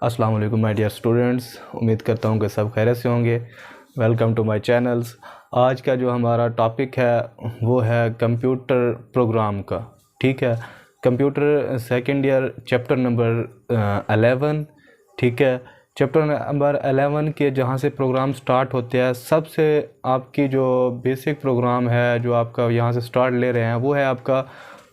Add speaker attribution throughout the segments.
Speaker 1: अस्सलाम वालेकुम my dear students, उम्मीद करता हूँ कि सब खैरियत से होंगे। Welcome to my channels. आज का जो हमारा टॉपिक है वो है कंप्यूटर प्रोग्राम का। ठीक है, computer second year chapter number 11। ठीक है, चैप्टर नंबर 11 के जहाँ से प्रोग्राम स्टार्ट होते हैं, सबसे आपकी जो बेसिक प्रोग्राम है जो आपका यहाँ से स्टार्ट ले रहे हैं वो है आपका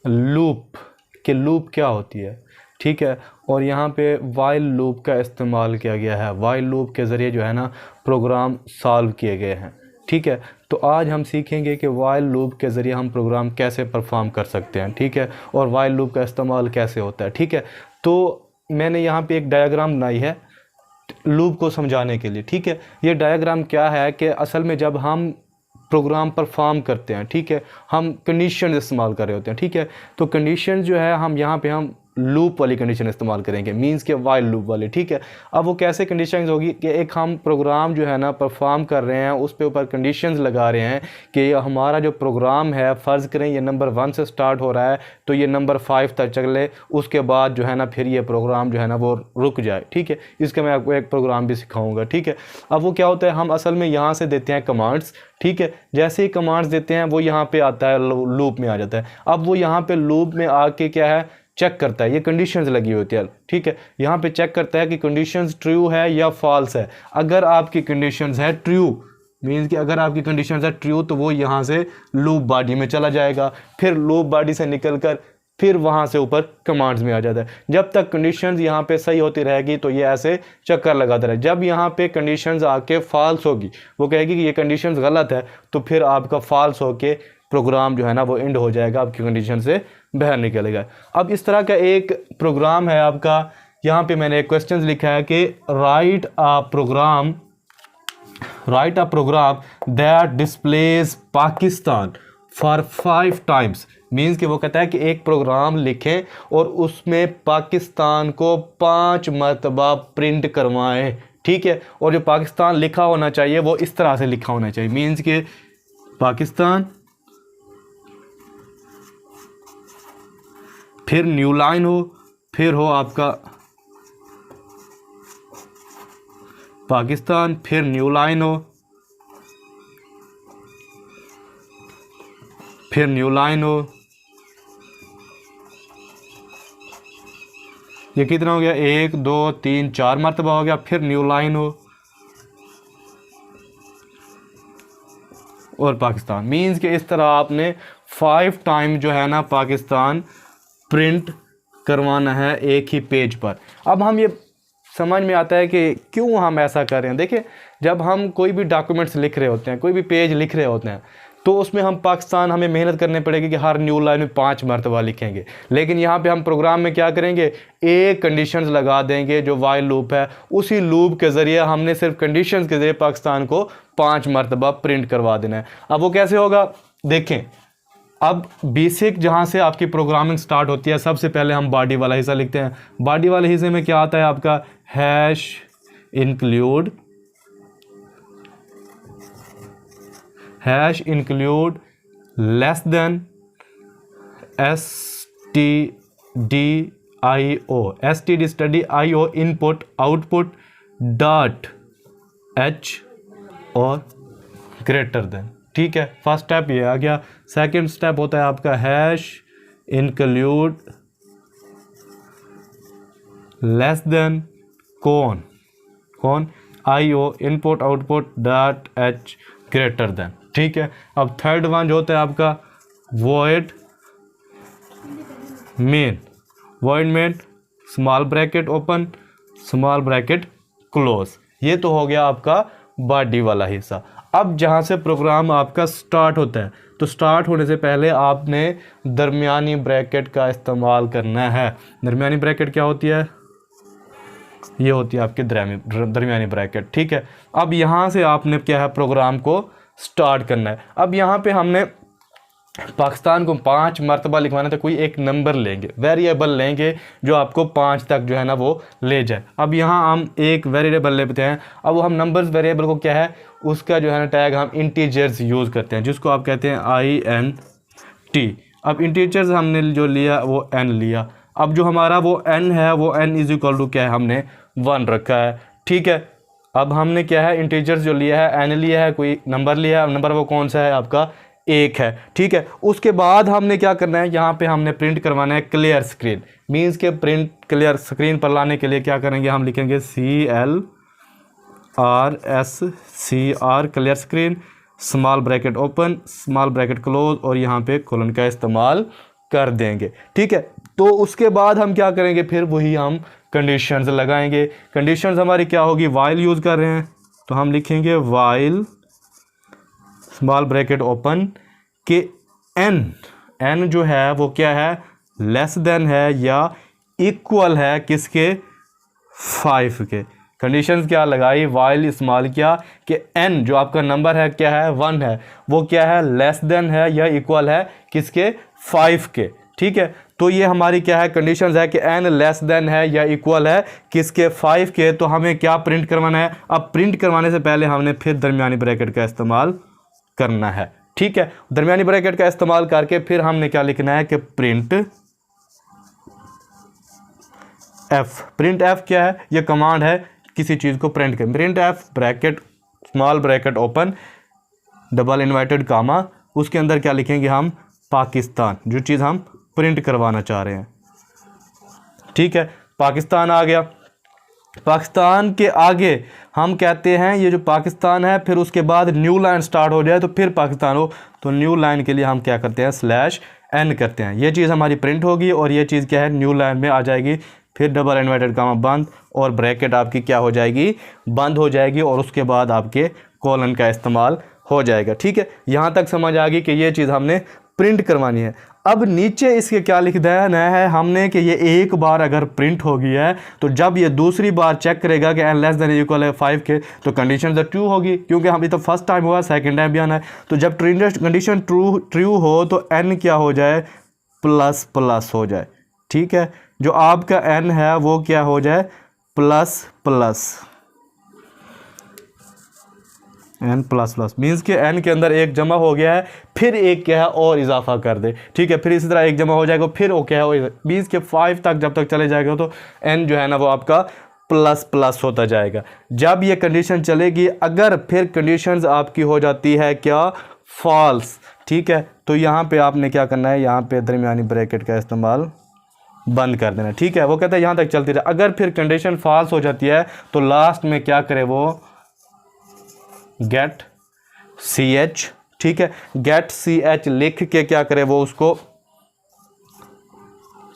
Speaker 1: लूप। कि लूप क्या होती है। ठीक है, और यहाँ पे वाइल लूप का इस्तेमाल किया गया है। वाइल लूप के ज़रिए जो है ना प्रोग्राम सॉल्व किए गए हैं। ठीक है, तो आज हम सीखेंगे कि वाइल लूप के ज़रिए हम प्रोग्राम कैसे परफॉर्म कर सकते हैं। ठीक है, और वाइल लूप का इस्तेमाल कैसे होता है। ठीक है, तो मैंने यहाँ पे एक डायग्राम बनाई है लूप को समझाने के लिए। ठीक है, ये डायग्राम क्या है कि असल में जब हम प्रोग्राम परफॉर्म करते हैं, ठीक है, हम कंडीशन इस्तेमाल कर रहे होते हैं। ठीक है, तो कंडीशन जो है हम यहाँ पे हम लूप वाली कंडीशन इस्तेमाल करेंगे, मींस के वाइल लूप वाली। ठीक है, अब वो कैसे कंडीशंस होगी कि एक हम प्रोग्राम जो है ना परफॉर्म कर रहे हैं, उस पे ऊपर कंडीशंस लगा रहे हैं कि हमारा जो प्रोग्राम है, फ़र्ज़ करें ये नंबर 1 से स्टार्ट हो रहा है तो ये नंबर 5 तक चले, उसके बाद जो है ना फिर ये प्रोग्राम जो है ना वो रुक जाए। ठीक है, इसका मैं आपको एक प्रोग्राम भी सिखाऊंगा। ठीक है, अब वो क्या होता है, हम असल में यहाँ से देते हैं कमांड्स। ठीक है, जैसे ही कमांड्स देते हैं वो यहाँ पे आता है, लूप में आ जाता है। अब वो यहाँ पे लूप में आके क्या है, चेक करता है, ये कंडीशंस लगी होती है। ठीक है, यहाँ पे चेक करता है कि कंडीशंस ट्रू है या फॉल्स है। अगर आपकी कंडीशंस है ट्रू, मीन्स कि अगर आपकी कंडीशंस है ट्रू तो वो यहाँ से लूप बॉडी में चला जाएगा, फिर लूप बॉडी से निकलकर फिर वहाँ से ऊपर कमांड्स में आ जाता है। जब तक कंडीशंस यहाँ पे सही होती रहेगी तो ये ऐसे चक्कर लगाता रहे। जब यहाँ पे कंडीशंस आके फॉल्स होगी, वो कहेगी कि ये कंडीशंस गलत है, तो फिर आपका फॉल्स होके प्रोग्राम जो है ना वो एंड हो जाएगा, आपकी कंडीशन से बाहर निकलेगा। अब इस तरह का एक प्रोग्राम है आपका। यहाँ पे मैंने एक क्वेश्चन लिखा है कि write a program that displays Pakistan for 5 times. Means कि वो कहता है कि एक प्रोग्राम लिखें और उसमें पाकिस्तान को 5 मरतबा प्रिंट करवाएं। ठीक है, और जो पाकिस्तान लिखा होना चाहिए वो इस तरह से लिखा होना चाहिए, मीन्स कि पाकिस्तान, फिर न्यू लाइन हो, फिर हो आपका पाकिस्तान, फिर न्यू लाइन हो, फिर न्यू लाइन हो। ये कितना हो गया, 1 2 3 4 मरतबा हो गया, फिर न्यू लाइन हो और पाकिस्तान। मीन्स कि इस तरह आपने 5 टाइम जो है ना पाकिस्तान प्रिंट करवाना है एक ही पेज पर। अब हम ये समझ में आता है कि क्यों हम ऐसा कर रहे हैं। देखिए, जब हम कोई भी डॉक्यूमेंट्स लिख रहे होते हैं, कोई भी पेज लिख रहे होते हैं, तो उसमें हम पाकिस्तान हमें मेहनत करनी पड़ेगी कि हर न्यू लाइन में 5 मरतबा लिखेंगे। लेकिन यहाँ पे हम प्रोग्राम में क्या करेंगे, एक कंडीशंस लगा देंगे जो वाइल लूप है, उसी लूप के ज़रिए हमने सिर्फ कंडीशंस के ज़रिए पाकिस्तान को 5 मरतबा प्रिंट करवा देना है। अब वो कैसे होगा, देखें। अब बेसिक जहाँ से आपकी प्रोग्रामिंग स्टार्ट होती है, सबसे पहले हम बॉडी वाला हिस्सा लिखते हैं। बॉडी वाले हिस्से में क्या आता है आपका, hash include less than stdio input output dot h और ग्रेटर देन। ठीक है, फर्स्ट स्टेप ये आ गया। सेकंड स्टेप होता है आपका हैश इंक्लूड लेस देन कौन io input output dot h greater than. ठीक है, अब थर्ड वन जो होता है आपका void main small bracket open small bracket close. ये तो हो गया आपका बॉडी वाला हिस्सा। अब जहाँ से प्रोग्राम आपका स्टार्ट होता है, तो स्टार्ट होने से पहले आपने दरमियानी ब्रैकेट का इस्तेमाल करना है। दरमियानी ब्रैकेट क्या होती है, ये होती है आपकी दरमियानी ब्रैकेट। ठीक है, अब यहाँ से आपने क्या है, प्रोग्राम को स्टार्ट करना है। अब यहाँ पे हमने पाकिस्तान को 5 मरतबा लिखवाना, तो कोई एक नंबर लेंगे, वेरिएबल लेंगे जो आपको 5 तक जो है ना वो ले जाए। अब यहाँ हम एक वेरिएबल लेते हैं। अब वो हम नंबर्स वेरिएबल को क्या है, उसका जो है ना टैग हम इंटीजर्स यूज़ करते हैं, जिसको आप कहते हैं INT। अब इंटीजर्स हमने जो लिया वो n लिया। अब जो हमारा वो n है वो n इज इक्वल टू क्या है, हमने 1 रखा है, ठीक है। अब हमने क्या है, इंटीजर्स जो लिया है, n लिया है, कोई नंबर लिया है, नंबर वो कौन सा है आपका 1 है, ठीक है। उसके बाद हमने क्या करना है, यहाँ पे हमने प्रिंट करवाना है क्लियर स्क्रीन। मीन्स के प्रिंट क्लियर स्क्रीन पर लाने के लिए क्या करेंगे, हम लिखेंगे CLRSCR clear screen, small bracket open, small bracket close, और यहाँ पे कोलन का इस्तेमाल कर देंगे, ठीक है। तो उसके बाद हम क्या करेंगे, फिर वही हम कंडीशंस लगाएंगे। कंडीशंस हमारी क्या होगी, वाइल यूज़ कर रहे हैं तो हम लिखेंगे वाइल स्मॉल ब्रैकेट ओपन के n जो है वो क्या है, लेस देन है या इक्वल है किसके, 5 के। कंडीशंस क्या लगाई, वाइल इस्तेमाल किया कि n जो आपका नंबर है क्या है, 1 है, वो क्या है, लेस देन है या इक्वल है किसके, 5 के, ठीक है। तो ये हमारी क्या है, कंडीशंस है कि n लेस देन है या इक्वल है किसके, 5 के। तो हमें क्या प्रिंट करवाना है, अब प्रिंट करवाने से पहले हमने फिर दरमियानी ब्रैकेट का इस्तेमाल करना है, ठीक है। दरमियानी ब्रैकेट का इस्तेमाल करके फिर हमने क्या लिखना है कि प्रिंट f क्या है, ये कमांड है किसी चीज़ को प्रिंट करें। Print f bracket small bracket open double inverted comma, उसके अंदर क्या लिखेंगे हम, पाकिस्तान, जो चीज़ हम प्रिंट करवाना चाह रहे हैं, ठीक है। पाकिस्तान आ गया। पाकिस्तान के आगे हम कहते हैं ये जो पाकिस्तान है, फिर उसके बाद न्यू लाइन स्टार्ट हो जाए तो फिर पाकिस्तान हो, तो न्यू लाइन के लिए हम क्या करते हैं, /n करते हैं। ये चीज़ हमारी प्रिंट होगी और ये चीज़ क्या है, न्यू लाइन में आ जाएगी। फिर डबल इन्वर्टेड कामा बंद और ब्रैकेट आपकी क्या हो जाएगी, बंद हो जाएगी, और उसके बाद आपके कोलन का इस्तेमाल हो जाएगा, ठीक है। यहाँ तक समझ आ गई कि ये चीज़ हमने प्रिंट करवानी है। अब नीचे इसके क्या लिख देना है हमने कि ये एक बार अगर प्रिंट हो गई है तो जब ये दूसरी बार चेक करेगा कि n लेस देन इक्वल है 5 के, तो कंडीशन तो ट्रू होगी, क्योंकि हम ये तो फर्स्ट टाइम हुआ, सेकंड टाइम भी आना है। तो जब कंडीशन ट्रू हो तो n क्या हो जाए, प्लस हो जाए, ठीक है। जो आपका n है वो क्या हो जाए, प्लस n प्लस मीन्स के n के अंदर एक जमा हो गया है, फिर एक क्या है और इजाफा कर दे, ठीक है। फिर इसी तरह एक जमा हो जाएगा, फिर वो क्या है, मीन्स के 5 तक जब तक चले जाएगा तो n जो है ना वो आपका प्लस होता जाएगा। जब ये कंडीशन चलेगी, अगर फिर कंडीशंस आपकी हो जाती है क्या, फॉल्स, ठीक है, तो यहाँ पे आपने क्या करना है, यहाँ पे दरमियानी ब्रैकेट का इस्तेमाल बंद कर देना, ठीक है। वो कहता है यहाँ तक चलती रहे। अगर फिर कंडीशन फॉल्स हो जाती है तो लास्ट में क्या करे वो, गेट ch, ठीक है। गेट ch लिख के क्या करे वो, उसको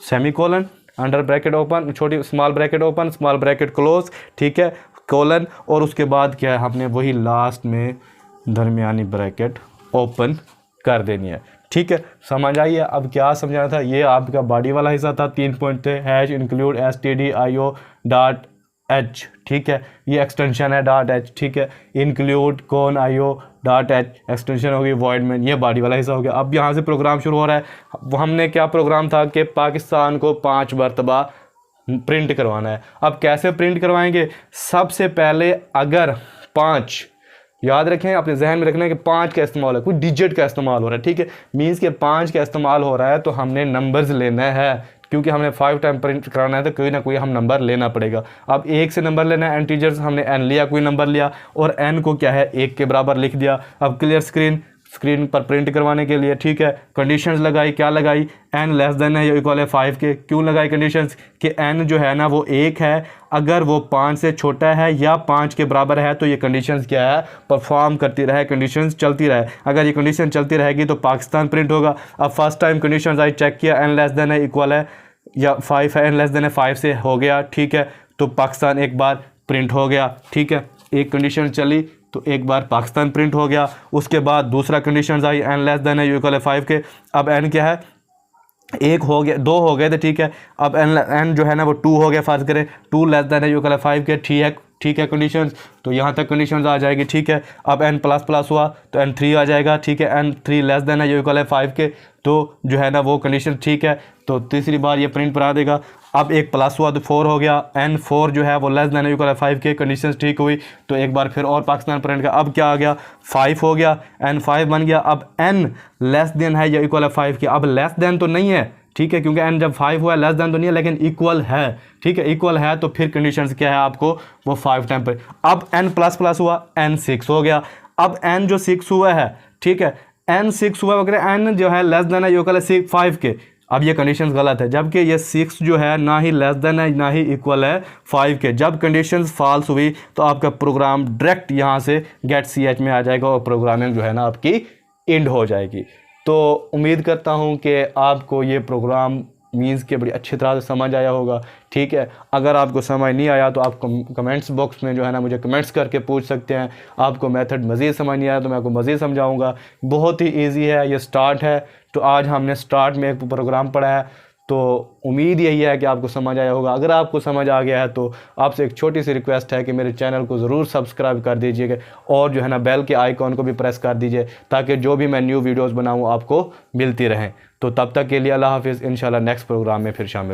Speaker 1: सेमीकोलन अंडर ब्रैकेट ओपन, छोटी small bracket open, small bracket close, ठीक है, कोलन, और उसके बाद क्या है, हमने वही लास्ट में दरमियानी ब्रैकेट ओपन कर देनी है, ठीक है। समझ आइए। अब क्या समझाना था, ये आपका बॉडी वाला हिस्सा था, 3 पॉइंट थे, #include stdio.h, ठीक है, ये एक्सटेंशन है .h, ठीक है। इंक्लूड कौन io.h एक्सटेंशन होगी वॉइड में, ये बॉडी वाला हिस्सा हो गया। अब यहाँ से प्रोग्राम शुरू हो रहा है। हमने क्या प्रोग्राम था कि पाकिस्तान को 5 मरतबा प्रिंट करवाना है। अब कैसे प्रिंट करवाएंगे, सबसे पहले अगर 5, याद रखें, अपने जहन में रखना है कि 5 का इस्तेमाल है, कोई डिजिट का इस्तेमाल हो रहा है, ठीक है। मीन्स के 5 का इस्तेमाल हो रहा है तो हमने नंबर्स लेना है, क्योंकि हमने 5 टाइम प्रिंट कराना है तो कोई ना कोई हम नंबर लेना पड़ेगा। अब 1 से नंबर लेना है, इंटीजर्स हमने n लिया, कोई नंबर लिया, और n को क्या है 1 के बराबर लिख दिया। अब क्लियर स्क्रीन पर प्रिंट करवाने के लिए, ठीक है, कंडीशंस लगाई, क्या लगाई, n लेस देन है या इक्वल है 5 के। क्यों लगाई कंडीशंस कि n जो है ना वो 1 है, अगर वो 5 से छोटा है या 5 के बराबर है तो ये कंडीशंस क्या है, परफॉर्म करती रहे, कंडीशंस चलती रहे। अगर ये कंडीशन चलती रहेगी तो पाकिस्तान प्रिंट होगा। अब फर्स्ट टाइम कंडीशंस आई, चेक किया, n लेस देन है इक्वल है या 5 है, n लेस देन है 5 से हो गया, ठीक है, तो पाकिस्तान एक बार प्रिंट हो गया, ठीक है। एक कंडीशन चली तो एक बार पाकिस्तान प्रिंट हो गया। उसके बाद दूसरा कंडीशन आई, n लेस देन है इक्वल है 5 के। अब n क्या है, 1 हो गया, 2 हो गए थे, ठीक है। अब n जो है ना वो 2 हो गया, फर्ज करें 2 लेस देन है इक्वल है 5 के, ठीक है कंडीशंस, तो यहाँ तक कंडीशंस आ जाएगी, ठीक है। अब n प्लस हुआ तो n 3 आ जाएगा, ठीक है। n 3 लेस देन है इक्वल है 5 के, तो जो है ना वो कंडीशन ठीक है, तो तीसरी बार ये प्रिंट पर आ देगा। अब एक प्लस हुआ तो 4 हो गया, n 4 जो है वो लेस देन इक्वल है 5 के, कंडीशन ठीक हुई, तो एक बार फिर और पाकिस्तान प्रिंट का। अब क्या आ गया, 5 हो गया, n 5 बन गया। अब n लेस देन है या इक्वल है 5 के, अब लेस देन तो नहीं है, ठीक है, क्योंकि n जब 5 हुआ लेस देन तो नहीं है लेकिन इक्वल है, ठीक है, इक्वल है तो फिर कंडीशंस क्या है आपको वो 5 टाइम पर। अब n प्लस प्लस हुआ n 6 हो गया। अब n जो 6 हुआ है, ठीक है, n 6 हुआ अगर n जो है लेस देन है इक्वल है 5 के। अब ये कंडीशंस गलत है, जबकि ये 6 जो है ना ही लेस देन है ना ही इक्वल है 5 के। जब कंडीशंस फॉल्स हुई तो आपका प्रोग्राम डायरेक्ट यहाँ से गेट ch में आ जाएगा और प्रोग्रामिंग जो है ना आपकी एंड हो जाएगी। तो उम्मीद करता हूँ कि आपको ये प्रोग्राम मीन्स के बड़ी अच्छी तरह से समझ आया होगा, ठीक है। अगर आपको समझ नहीं आया तो आप कमेंट्स बॉक्स में जो है ना मुझे कमेंट्स करके पूछ सकते हैं। आपको मेथड मज़ीद समझ नहीं आया तो मैं आपको मज़ीद समझाऊंगा। बहुत ही इजी है, ये स्टार्ट है। तो आज हमने स्टार्ट में एक प्रोग्राम पढ़ा है, तो उम्मीद यही है कि आपको समझ आया होगा। अगर आपको समझ आ गया है तो आपसे एक छोटी सी रिक्वेस्ट है कि मेरे चैनल को ज़रूर सब्सक्राइब कर दीजिएगा और जो है ना बेल के आइकॉन को भी प्रेस कर दीजिए ताकि जो भी मैं न्यू वीडियोस बनाऊं आपको मिलती रहें। तो तब तक के लिए अल्लाह हाफिज़, इंशाल्लाह नेक्स्ट प्रोग्राम में फिर शामिल।